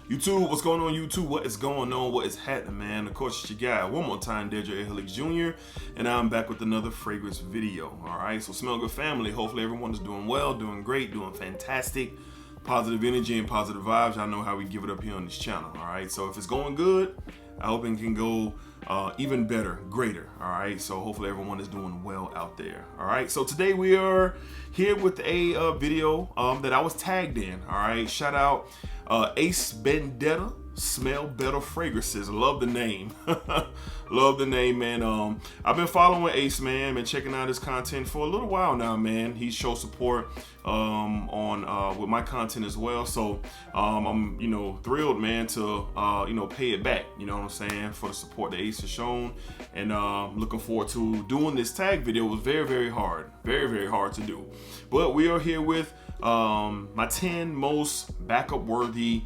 YouTube, what's going on YouTube? What is going on? What is happening, man? Of course, it's your guy, one more time, Deja Helix Jr., and I'm back with another fragrance video, all right? So Smell Good family, hopefully everyone is doing well, doing great, doing fantastic, positive energy and positive vibes. Y'all know how we give it up here on this channel, all right? So if it's going good, I hope it can go even better, greater, all right? So hopefully everyone is doing well out there, all right? So today we are here with a video that I was tagged in, all right? Shout out Ace Vendetta, Smell Better Fragrances. Love the name. Love the name, man. I've been following Ace, man, been checking out his content for a little while now, man. He shows support on with my content as well. So I'm thrilled, man, to pay it back, you know what I'm saying, for the support that Ace has shown. And looking forward to doing this tag video. It was very hard, very hard to do. But we are here with my 10 most backup worthy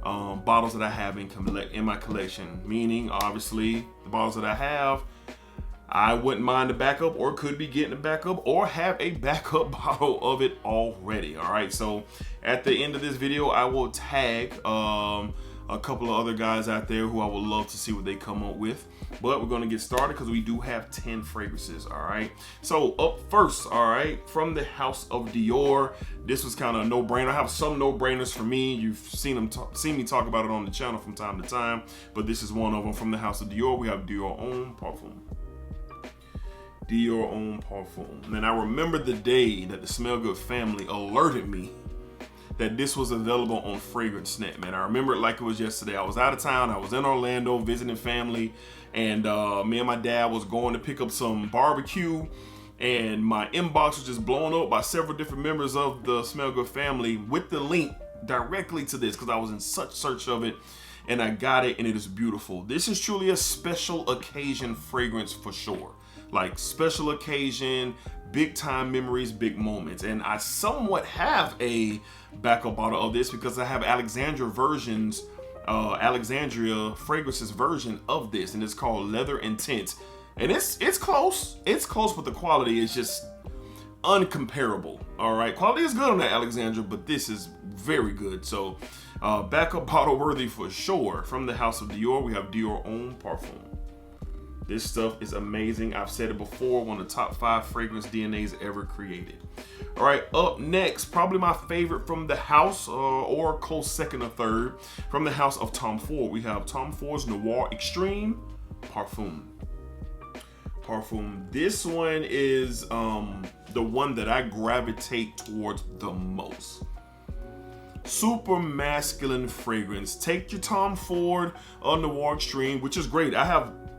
bottles that I have in my collection, meaning obviously the bottles that I have, I wouldn't mind a backup or could be getting a backup or have a backup bottle of it already. All right, so at the end of this video, I will tag a couple of other guys out there who I would love to see what they come up with. But we're gonna get started because we do have 10 fragrances, all right? So up first, all right, from the house of Dior, this was kind of a no-brainer. I have some no-brainers for me. You've seen me talk about it on the channel from time to time, but this is one of them. From the house of Dior, we have Dior Homme Parfum. Dior Homme Parfum. And I remember the day that the Smell Good family alerted me that this was available on FragranceNet, man. I remember it like it was yesterday. I was out of town. I was in Orlando visiting family, and me and my dad was going to pick up some barbecue, and my inbox was just blown up by several different members of the Smell Good family with the link directly to this because I was in such search of it, and I got it, and it is beautiful. This is truly a special occasion fragrance for sure. Like special occasion, big time memories, big moments. And I somewhat have a backup bottle of this because I have Alexandria fragrances version of this, and it's called Leather Intense. And it's close, but the quality is just uncomparable. All right, quality is good on that Alexandria, but this is very good. So backup bottle worthy for sure. From the house of Dior, we have Dior Homme Parfum. This stuff is amazing. I've said it before, one of the top 5 fragrance DNAs ever created. All right, up next, probably my favorite from the house, or close second or third, from the house of Tom Ford, we have Tom Ford's Noir Extreme Parfum. This one is the one that I gravitate towards the most. Super masculine fragrance. Take your Tom Ford Noir Extreme, which is great.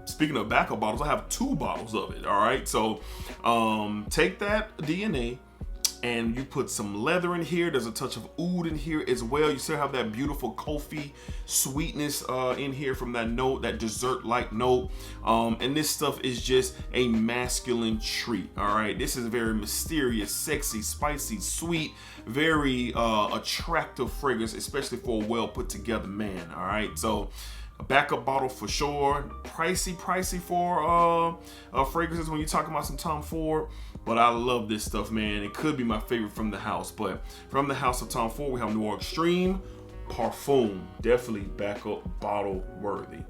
Speaking of backup bottles, I have 2 bottles of it, all right? So take that DNA and you put some leather in here. There's a touch of oud in here as well. You still have that beautiful coffee sweetness in here from that note, that dessert-like note. And this stuff is just a masculine treat, all right? This is very mysterious, sexy, spicy, sweet, very attractive fragrance, especially for a well-put-together man, all right? So a backup bottle for sure. Pricey for fragrances when you're talking about some Tom Ford, but I love this stuff, man. It could be my favorite from the house, but from the house of Tom Ford, we have Noir Extreme Parfum. Definitely backup bottle worthy.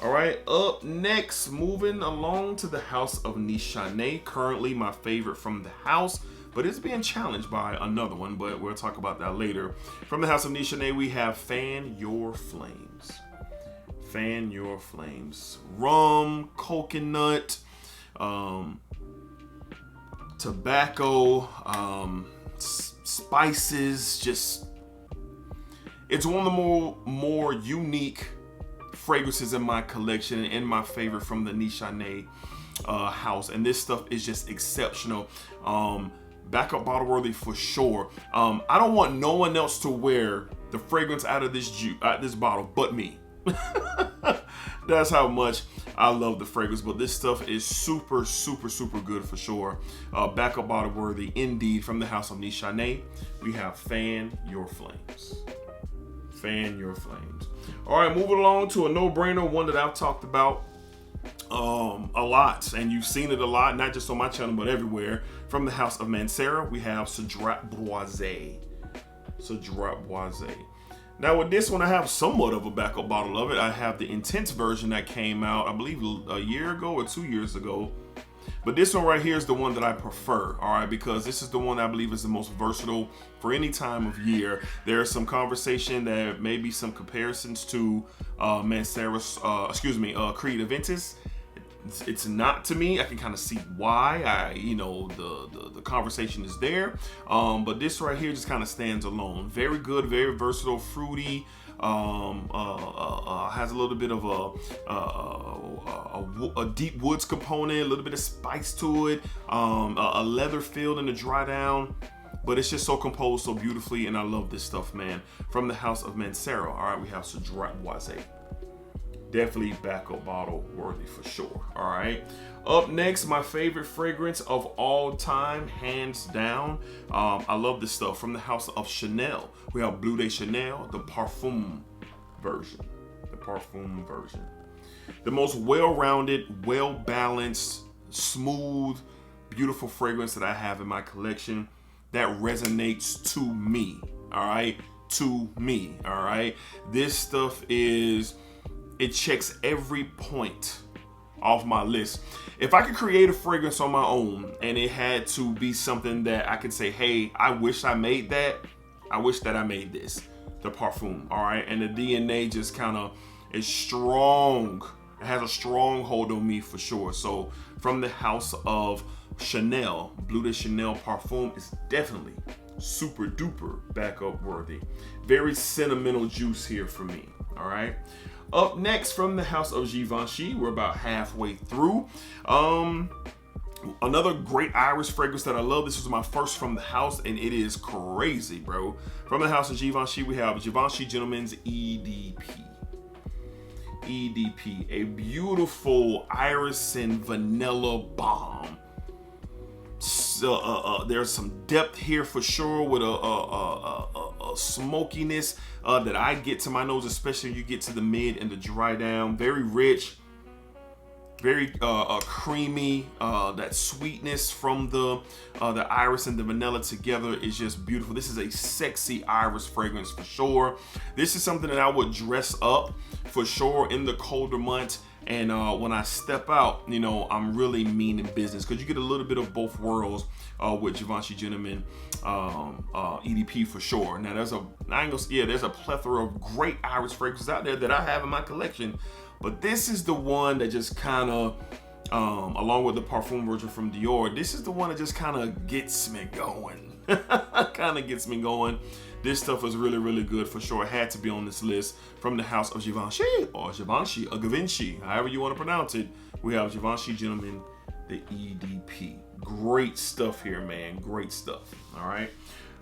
All right, up next, moving along to the house of NISHANE. Currently my favorite from the house, but it's being challenged by another one, but we'll talk about that later. From the house of NISHANE, we have Fan Your Flames. Fan Your Flames. Rum, coconut, tobacco, spices. Just, it's one of the more unique fragrances in my collection and my favorite from the NISHANE house. And this stuff is just exceptional. Backup bottle worthy for sure. I don't want no one else to wear the fragrance out of this bottle but me. That's how much I love the fragrance, but this stuff is super good for sure. Backup bottle worthy indeed. From the house of NISHANE, we have Fan Your Flames. Fan Your Flames. All right, moving along to a no-brainer, one that I've talked about a lot, and you've seen it a lot, not just on my channel but everywhere. From the house of Mancera, we have CEDRAT BOISE. CEDRAT BOISE. Now with this one, I have somewhat of a backup bottle of it. I have the Intense version that came out, I believe a year ago or 2 years ago. But this one right here is the one that I prefer, all right, because this is the one I believe is the most versatile for any time of year. There's some conversation that may be some comparisons to Mancera's, Creed AVENTUS. It's not to me. I can kind of see why. The conversation is there, but this right here just kind of stands alone. Very good, very versatile, fruity. Has a little bit of a deep woods component, a little bit of spice to it, a leather feel in the dry down, but it's just so composed so beautifully, and I love this stuff, man. From the house of Mancera, all right, we have CEDRAT BOISE. Definitely backup bottle worthy for sure. All right. Up next, my favorite fragrance of all time, hands down. I love this stuff from the house of Chanel. We have Bleu de Chanel, the Parfum version. The Parfum version. The most well-rounded, well-balanced, smooth, beautiful fragrance that I have in my collection that resonates to me. All right. To me. All right. This stuff it checks every point off my list. If I could create a fragrance on my own and it had to be something that I could say, hey, I wish I made that. I wish that I made this, the Parfum, all right? And the DNA just kind of is strong. It has a strong hold on me for sure. So from the house of Chanel, Bleu de Chanel Parfum is definitely super duper backup worthy. Very sentimental juice here for me, all right? Up next, from the house of Givenchy, we're about halfway through. Another great Irish fragrance that I love. This was my first from the house, and it is crazy, bro. From the house of Givenchy, we have Givenchy Gentleman's EDP. EDP, a beautiful iris and vanilla bomb. So, there's some depth here for sure with a smokiness that I get to my nose, especially when you get to the mid and the dry down. Very rich, very creamy. That sweetness from the iris and the vanilla together is just beautiful. This is a sexy iris fragrance for sure. This is something that I would dress up for sure in the colder months. And when I step out, I'm really meaning business, because you get a little bit of both worlds with Givenchy Gentleman EDP for sure. Now there's a plethora of great Irish fragrances out there that I have in my collection, but this is the one that just kind of, along with the Parfum version from Dior, this is the one that just kind of gets me going. Gets me going. This stuff is really, really good for sure. It had to be on this list. From the house of Givenchy, or Givenchy, or Givenchy, however you want to pronounce it, we have Givenchy Gentleman, the EDP. Great stuff here, man. Great stuff. All right.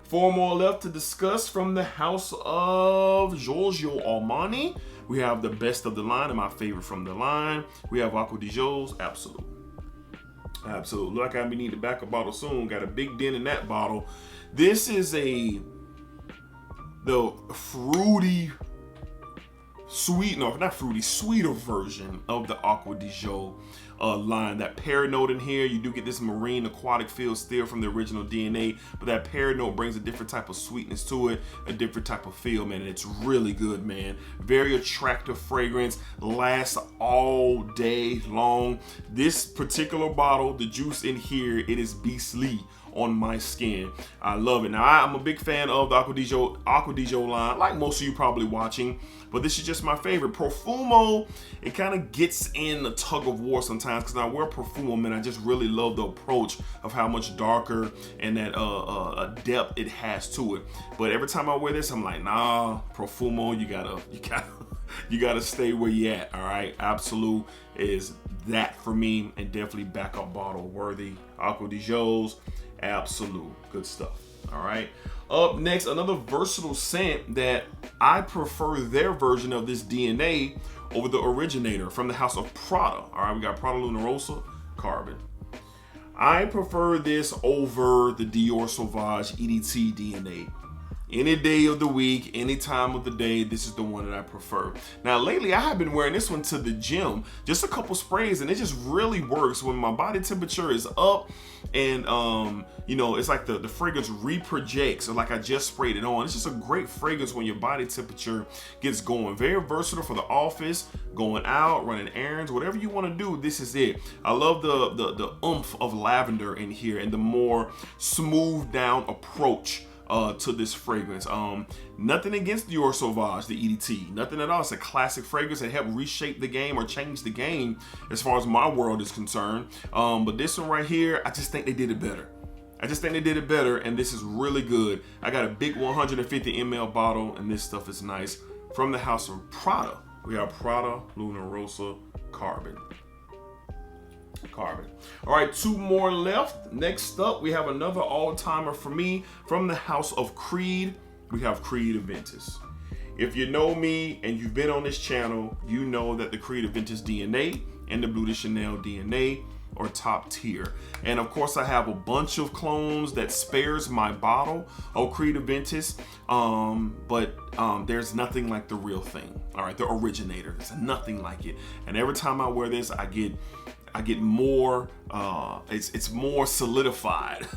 4 more left to discuss. From the house of Giorgio Armani, we have the best of the line, and my favorite from the line. We have Acqua di Gio's Absolu. Absolute. Look, I need to back a bottle soon. Got a big dent in that bottle. This is the fruity, sweeter version of the Acqua di Gio line. That pear note in here, you do get this marine aquatic feel still from the original DNA, but that pear note brings a different type of sweetness to it, a different type of feel, man, and it's really good, man. Very attractive fragrance, lasts all day long. This particular bottle, the juice in here, it is beastly on my skin. I love it. Now, I'm a big fan of the Acqua di Gio line, like most of you probably watching, but this is just my favorite. Profumo, it kind of gets in a tug of war sometimes, because I wear Profumo, man, I just really love the approach of how much darker and that depth it has to it. But every time I wear this, I'm like, nah, Profumo, you gotta stay where you at, all right? Absolu is that for me, and definitely backup bottle worthy. Acqua di Gio's Absolu, good stuff. All right. Up next, another versatile scent that I prefer their version of this DNA over the originator, from the house of Prada. All right, we got Prada Luna Rossa Carbon. I prefer this over the Dior Sauvage EDT DNA. Any day of the week, any time of the day, this is the one that I prefer. Now, lately, I have been wearing this one to the gym, just a couple sprays, and it just really works when my body temperature is up, and you know, it's like the fragrance reprojects, or like I just sprayed it on. It's just a great fragrance when your body temperature gets going. Very versatile for the office, going out, running errands, whatever you want to do, this is it. I love the oomph of lavender in here and the more smooth down approach to this fragrance. Nothing against Dior Sauvage, the EDT, nothing at all. It's a classic fragrance that helped reshape the game or change the game as far as my world is concerned. But this one right here, I just think they did it better. I just think they did it better, and this is really good. I got a big 150 ml bottle, and this stuff is nice. From the house of Prada, we have Prada Luna Rossa Carbon. All right, 2 more left. Next up, we have another all-timer for me from the house of Creed. We have Creed AVENTUS. If you know me and you've been on this channel, you know that the Creed AVENTUS DNA and the Bleu de Chanel DNA are top tier. And of course, I have a bunch of clones that spares my bottle of Creed AVENTUS, but there's nothing like the real thing. All right, the originator. There's nothing like it. And every time I wear this, I get more, it's more solidified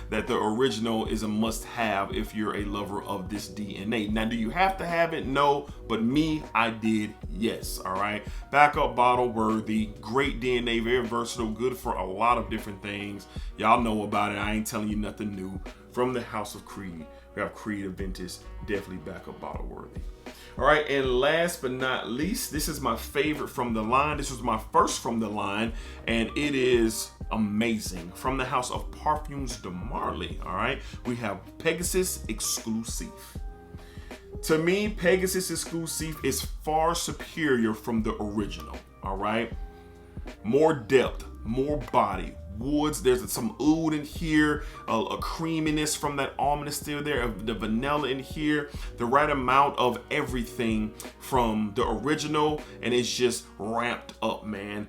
that the original is a must-have if you're a lover of this DNA. Now, do you have to have it? No, but me, I did, yes, all right? Backup bottle worthy, great DNA, very versatile, good for a lot of different things. Y'all know about it, I ain't telling you nothing new. From the house of Creed, we have Creed AVENTUS, definitely backup bottle worthy. All right, and last but not least, this is my favorite from the line. This was my first from the line, and it is amazing. From the house of Parfums de Marly, all right? We have Pegasus Exclusive. To me, Pegasus Exclusive is far superior from the original, all right? More depth, more body, woods. There's some oud in here, a creaminess from that almond is still there, the vanilla in here, the right amount of everything from the original, and it's just ramped up, man.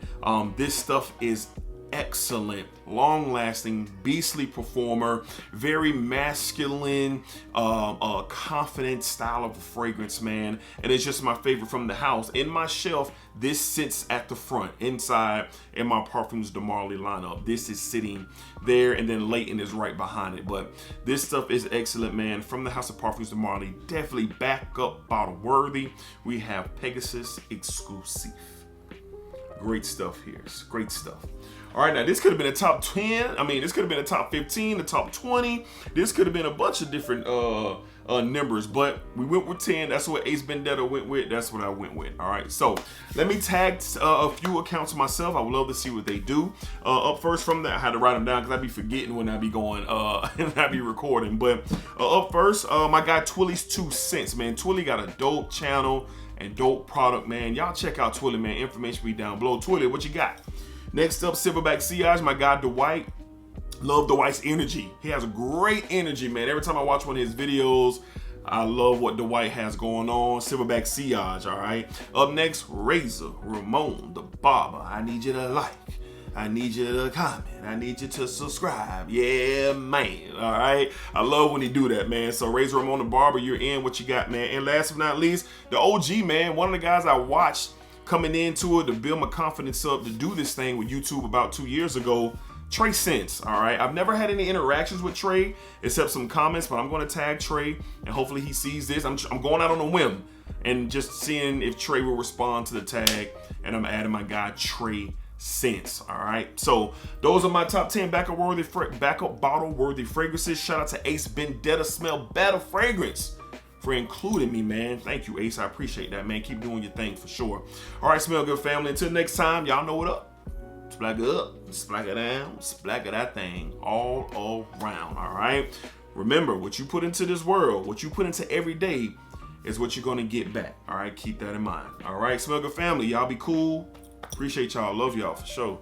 This stuff is excellent, long-lasting, beastly performer, very masculine, confident style of fragrance, man. And it's just my favorite from the house. In my shelf, this sits at the front, inside in my Parfums de Marly lineup. This is sitting there, and then Leighton is right behind it. But this stuff is excellent, man. From the house of Parfums de Marly, definitely backup bottle worthy. We have Pegasus Exclusive. Great stuff here. It's great stuff. All right, now this could have been a top 10. I mean, this could have been a top 15, a top 20. This could have been a bunch of different numbers, but we went with 10. That's what Ace Vendetta went with. That's what I went with. All right, so let me tag a few accounts myself. I would love to see what they do. Up first from that, I had to write them down because I'd be forgetting when I be going and I be recording. But up first, my guy Twilly's 2 Cents, man. Twilly got a dope channel and dope product, man. Y'all check out Twilly, man. Information be down below. Twilly, what you got? Next up, Silverback Sillage, my guy Dwight. Love Dwight's energy. He has a great energy, man. Every time I watch one of his videos, I love what Dwight has going on. Silverback Sillage, all right? Up next, Razor Ramon, the barber. I need you to like. I need you to comment. I need you to subscribe. Yeah, man. All right. I love when he do that, man. So Razor Ramon, the barber, you're in. What you got, man? And last but not least, the OG, man. One of the guys I watched coming into it to build my confidence up to do this thing with YouTube about 2 years ago, Trey Sense, all right? I've never had any interactions with Trey except some comments, but I'm going to tag Trey, and hopefully he sees this. I'm going out on a whim and just seeing if Trey will respond to the tag, and I'm adding my guy Trey Sense, all right? So those are my top 10 backup bottle worthy fragrances. Shout out to Ace Vendetta Smell Better Fragrance for including me, man. Thank you, Ace. I appreciate that, man. Keep doing your thing for sure. All right, Smell Good family. Until next time, y'all know what up. Splack it up, splack it down, splack it that thing all around, all right? Remember, what you put into this world, what you put into every day is what you're gonna get back, all right? Keep that in mind, all right? Smell Good family, y'all be cool. Appreciate y'all. Love y'all for sure.